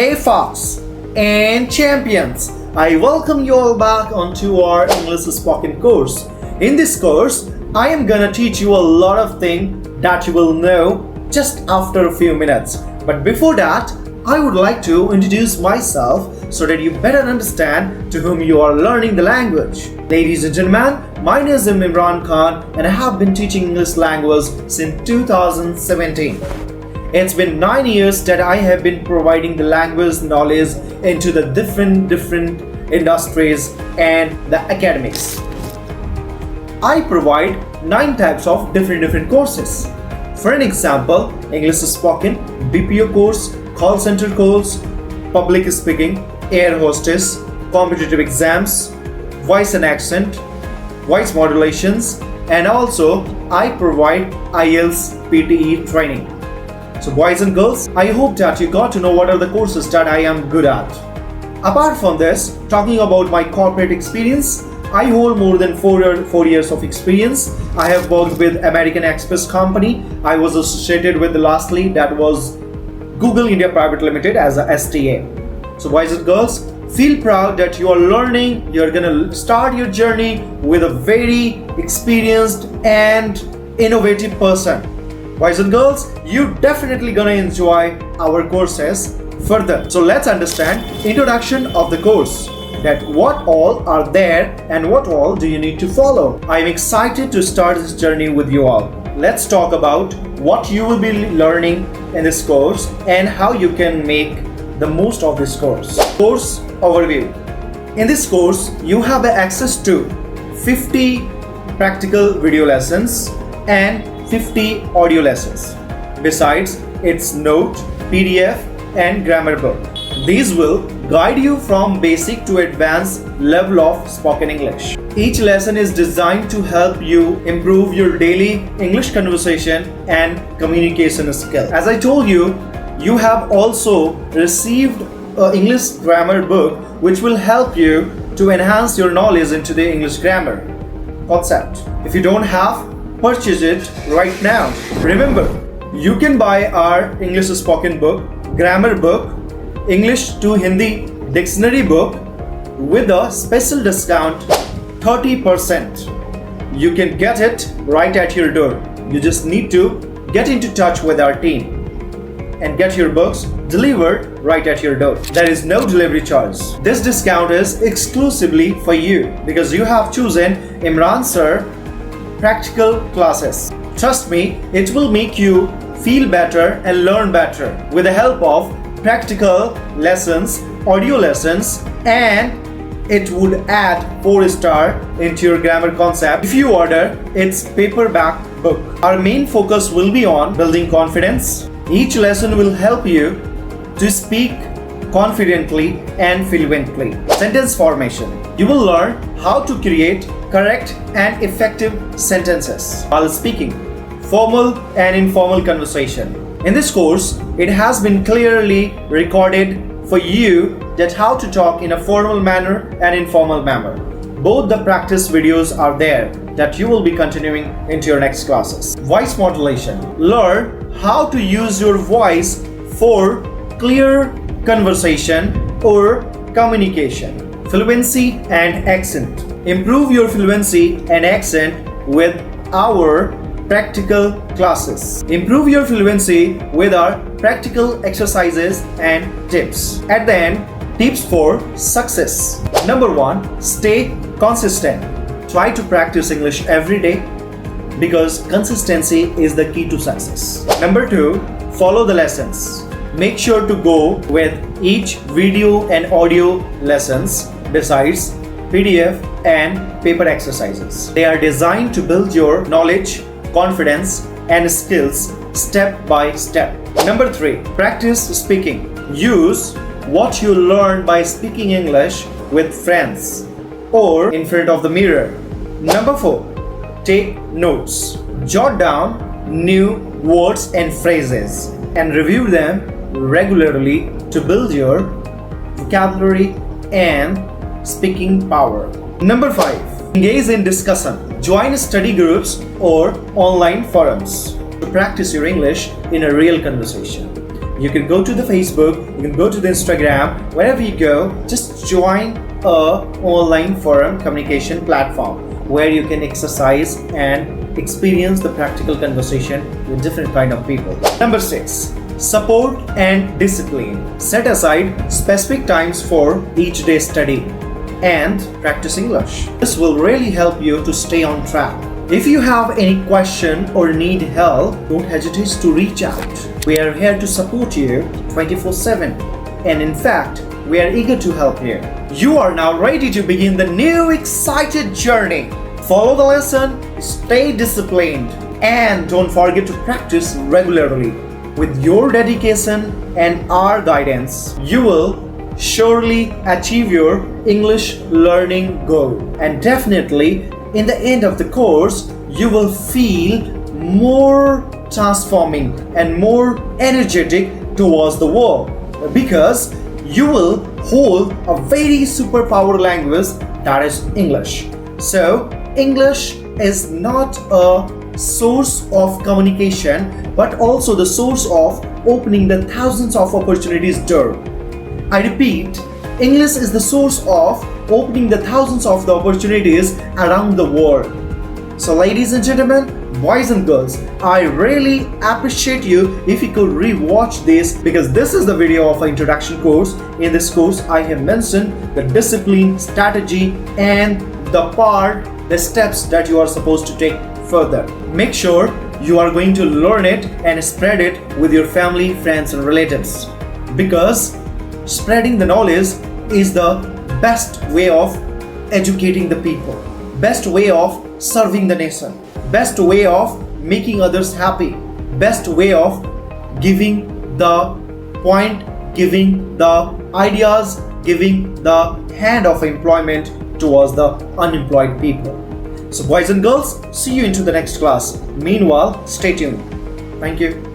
Hey folks and champions, I welcome you all back onto our English spoken course. In this course, I am gonna teach you a lot of things that you will know just after a few minutes. But before that, I would like to introduce myself so that you better understand to whom you are learning the language. Ladies and gentlemen, my name is Imran and I have been teaching English language since 2017. It's been 9 years that I have been providing the language knowledge into the different industries and the academics. I provide 9 types of different courses. For an example, English spoken, BPO course, call center course, public speaking, air hostess, competitive exams, voice and accent, voice modulations, and also I provide IELTS PTE training. So boys and girls, I hope that you got to know what are the courses that I am good at. Apart from this, talking about my corporate experience, I hold more than 4 years of experience. I have worked with American Express company. I was associated with lastly that was Google India Private Limited as a STA. So boys and girls, feel proud that you are learning. You're gonna start your journey with a very experienced and innovative person. Boys and girls, you definitely gonna enjoy our courses further. So let's understand introduction of the course, that what all are there and what all do you need to follow. I'm excited to start this journey with you all. Let's talk about what you will be learning in this course and how you can make the most of this course. Course overview. In this course, you have access to 50 practical video lessons and 50 audio lessons. Besides, its note, PDF and grammar book. These will guide you from basic to advanced level of spoken English. Each lesson is designed to help you improve your daily English conversation and communication skill. As I told you, you have also received an English grammar book which will help you to enhance your knowledge into the English grammar concept. If you don't have, purchase it right now. Remember, you can buy our English spoken book, grammar book, English to Hindi dictionary book with a special discount 30%. You can get it right at your door. You just need to get into touch with our team and get your books delivered right at your door. There is no delivery charge. This discount is exclusively for you because you have chosen Imran sir practical classes. Trust me, it will make you feel better and learn better with the help of practical lessons, audio lessons, and it would add 4-star into your grammar concept if you order its paperback book. Our main focus will be on building confidence. Each lesson will help you to speak confidently and fluently. Sentence formation. You will learn how to create correct and effective sentences while speaking. Formal and informal conversation. In this course, it has been clearly recorded for you that how to talk in a formal manner and informal manner. Both the practice videos are there that you will be continuing into your next classes. Voice modulation. Learn how to use your voice for clear conversation or communication. Fluency and accent. Improve your fluency and accent with our practical classes. Improve your fluency with our practical exercises and tips. At the end, tips for success. Number 1, stay consistent. Try to practice English every day because consistency is the key to success. Number 2, follow the lessons. Make sure to go with each video and audio lessons besides PDF and paper exercises. They are designed to build your knowledge, confidence and skills step by step. Number 3, practice speaking. Use what you learn by speaking English with friends or in front of the mirror. Number 4, take notes. Jot down new words and phrases and review them regularly to build your vocabulary and speaking power. Number 5, engage in discussion. Join study groups or online forums to practice your English in a real conversation. You can go to the Facebook, you can go to the Instagram, wherever you go, just join a online forum communication platform where you can exercise and experience the practical conversation with different kind of people. Number 6. Support and discipline. Set aside specific times for each day study and practice English. This will really help you to stay on track. If you have any question or need help, don't hesitate to reach out. We are here to support you 24/7, and in fact, we are eager to help you. You are now ready to begin the new excited journey. Follow the lesson, stay disciplined, and don't forget to practice regularly. With your dedication and our guidance, you will surely achieve your English learning goal. And definitely, in the end of the course, you will feel more transforming and more energetic towards the world, because you will hold a very superpower language, that is English. So English is not a source of communication, but also the source of opening the thousands of opportunities door. I repeat, English is the source of opening the thousands of the opportunities around the world. So ladies and gentlemen, boys and girls, I really appreciate you if you could re-watch this, because this is the video of an introduction course. In this course, I have mentioned the discipline, strategy, and the steps that you are supposed to take further. Make sure you are going to learn it and spread it with your family, friends, and relatives, because spreading the knowledge is the best way of educating the people, best way of serving the nation, best way of making others happy, best way of giving the point, giving the ideas, giving the hand of employment towards the unemployed people. So boys and girls, see you into the next class. Meanwhile, stay tuned. Thank you.